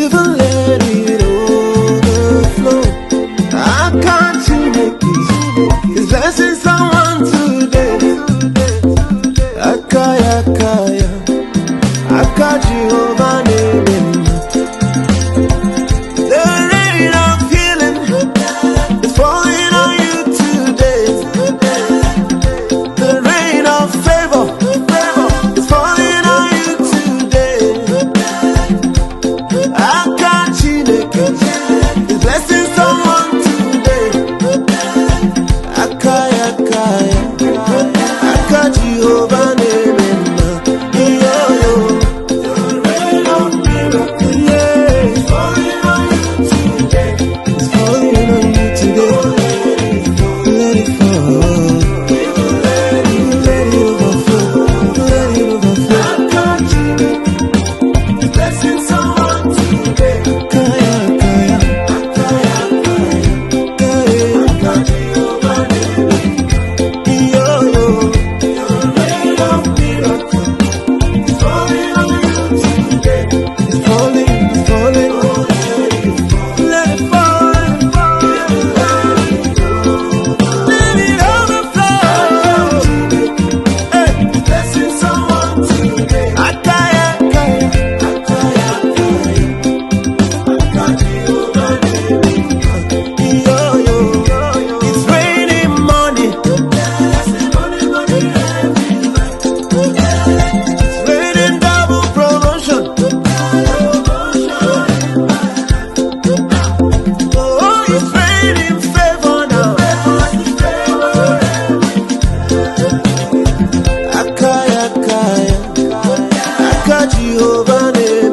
even let it overflow. I can't you make His blessings someone today. Akaya, Akaya, Aka Jehovah name. The rain of healing is falling on you today. The rain of favor is falling on you today. Aka Chineke is blessing someone today. Akaya, Akaya, Aka Jehovah name. Jehovah name.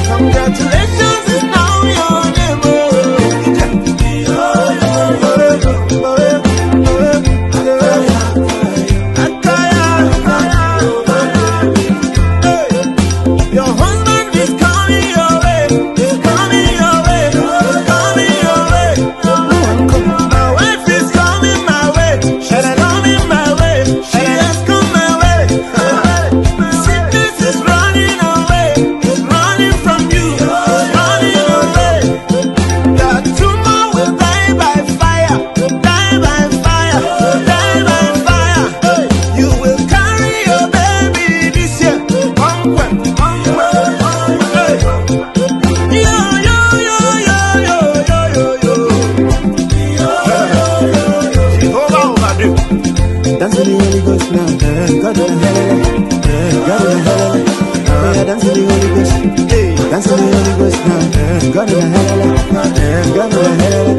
Congratulations, it's now yours. and got my head